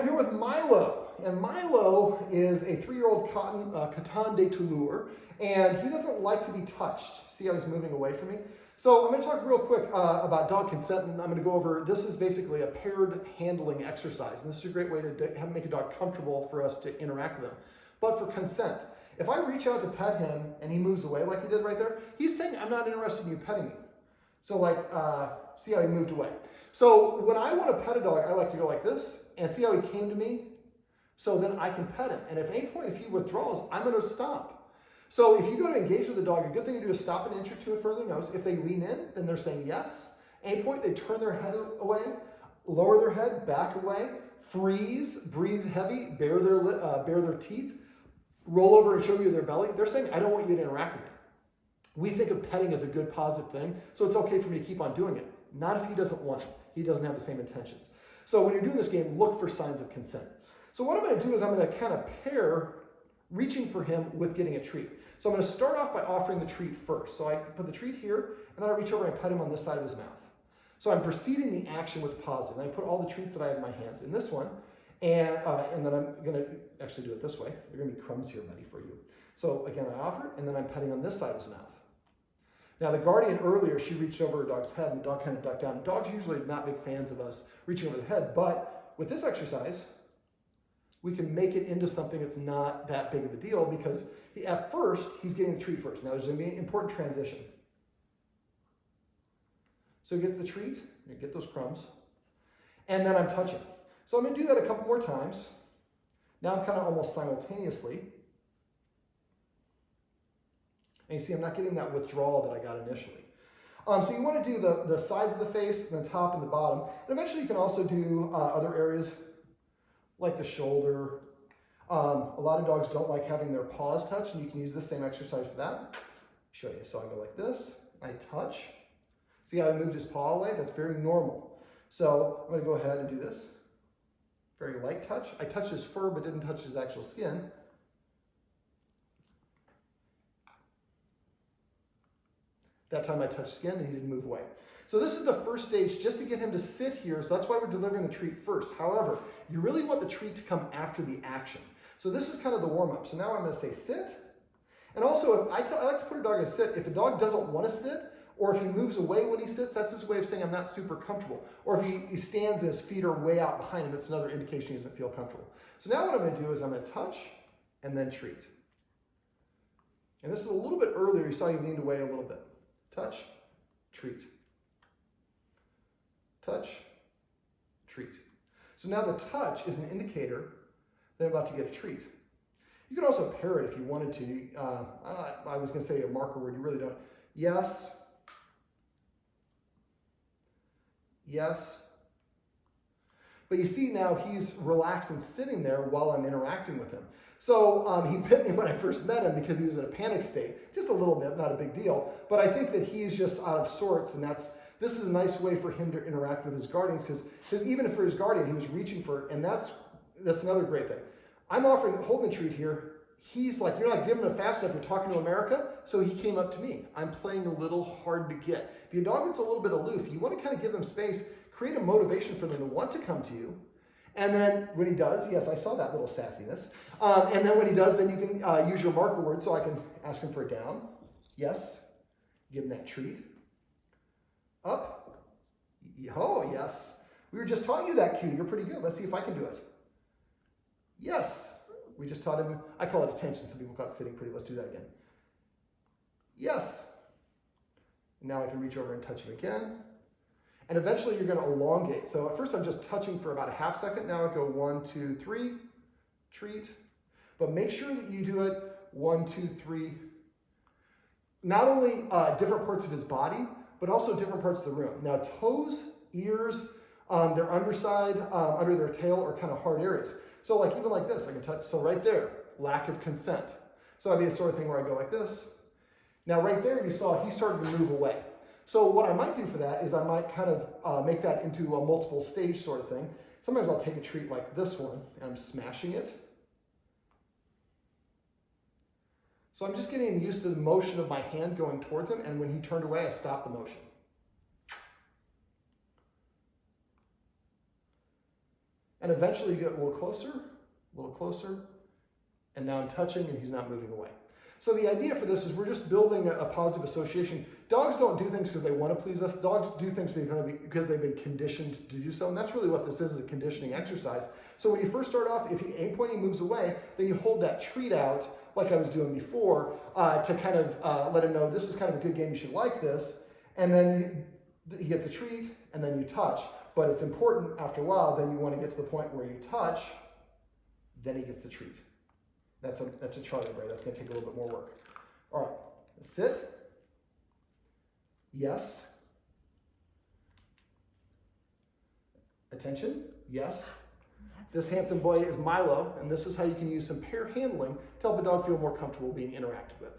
here with Milo, and Milo is a 3-year-old Coton de Tulear, and he doesn't like to be touched. See how he's moving away from me? So I'm going to talk real quick about dog consent, and I'm going to go over, this is basically a paired handling exercise, and this is a great way to make a dog comfortable for us to interact with him. But for consent, if I reach out to pet him and he moves away like he did right there, he's saying, I'm not interested in you petting me. So like, see how he moved away. So when I want to pet a dog, I like to go like this, and see how he came to me? So then I can pet him. And at any point, if he withdraws, I'm going to stop. So if you go to engage with the dog, a good thing to do is stop an inch or two in front of their nose. If they lean in, then they're saying yes. At any point, they turn their head away, lower their head, back away, freeze, breathe heavy, bare their teeth, roll over and show you their belly. They're saying, I don't want you to interact with me. We think of petting as a good, positive thing, so it's okay for me to keep on doing it. Not if he doesn't want it. He doesn't have the same intentions. So when you're doing this game, look for signs of consent. So what I'm going to do is I'm going to kind of pair reaching for him with getting a treat. So I'm going to start off by offering the treat first. So I put the treat here, and then I reach over and pet him on this side of his mouth. So I'm preceding the action with positive. And I put all the treats that I have in my hands in this one, and then I'm going to actually do it this way. There are going to be crumbs here ready for you. So again, I offer, and then I'm petting on this side of his mouth. Now the guardian earlier, she reached over her dog's head, and the dog kind of ducked down. Dogs usually are not big fans of us reaching over the head, but with this exercise, we can make it into something that's not that big of a deal because at first, he's getting the treat first. Now there's going to be an important transition. So he gets the treat, you get those crumbs, and then I'm touching. So I'm going to do that a couple more times. Now I'm kind of almost simultaneously. And you see, I'm not getting that withdrawal that I got initially. So you want to do the sides of the face, the top and the bottom. And eventually you can also do other areas like the shoulder. A lot of dogs don't like having their paws touched, and you can use the same exercise for that. Show you. So I go like this, I touch. See how I moved his paw away? That's very normal. So I'm going to go ahead and do this. Very light touch. I touched his fur, but didn't touch his actual skin. That time I touched skin and he didn't move away. So this is the first stage just to get him to sit here. So that's why we're delivering the treat first. However, you really want the treat to come after the action. So this is kind of the warm-up. So now I'm going to say sit. And also, I like to put a dog in sit. If a dog doesn't want to sit, or if he moves away when he sits, that's his way of saying I'm not super comfortable. Or if he stands and his feet are way out behind him, it's another indication he doesn't feel comfortable. So now what I'm going to do is I'm going to touch and then treat. And this is a little bit earlier. You saw he leaned away a little bit. Touch, treat. Touch, treat. So now the touch is an indicator that I'm about to get a treat. You could also pair it if you wanted to. I was going to say a marker word. You really don't. Yes. Yes. But you see now he's relaxed and sitting there while I'm interacting with him. So he bit me when I first met him because he was in a panic state. Just a little bit, not a big deal. But I think that he's just out of sorts, and this is a nice way for him to interact with his guardians because even for his guardian, he was reaching for it, and that's another great thing. I'm holding the treat here. He's like, you're not giving him fast enough. You're talking to America. So he came up to me. I'm playing a little hard to get. If your dog gets a little bit aloof, you want to kind of give them space, create a motivation for them to want to come to you. And then when he does, yes, I saw that little sassiness. And then when he does, then you can use your marker word. So I can ask him for a down. Yes. Give him that treat. Up. Oh, yes. We were just taught you that cue. You're pretty good. Let's see if I can do it. Yes. We just taught him, I call it attention. Some people call it sitting pretty. Let's do that again. Yes. And now I can reach over and touch him again. And eventually you're going to elongate. So at first I'm just touching for about a half second. Now I go 1, 2, 3, treat. But make sure that you do it 1, 2, 3. Not only different parts of his body, but also different parts of the room. Now toes, ears, their underside, under their tail are kind of hard areas. So like even like this, I can touch. So right there, lack of consent. So that'd be a sort of thing where I go like this. Now right there, you saw he started to move away. So what I might do for that is I might kind of make that into a multiple stage sort of thing. Sometimes I'll take a treat like this one, and I'm smashing it. So I'm just getting used to the motion of my hand going towards him, and when he turned away, I stopped the motion. and eventually you get a little closer, and now I'm touching and he's not moving away. So the idea for this is we're just building a positive association. Dogs don't do things because they want to please us. Dogs do things because they've been conditioned to do so, and that's really what this is a conditioning exercise. So when you first start off, if at any point he moves away, then you hold that treat out like I was doing before to kind of let him know this is kind of a good game, you should like this, and then he gets a treat, and then you touch. But it's important after a while, then you want to get to the point where you touch, then he gets the treat. That's a charting grade. That's going to take a little bit more work. All right, sit. Yes. Attention. Yes. This handsome boy is Milo, and this is how you can use some pair handling to help a dog feel more comfortable being interacted with.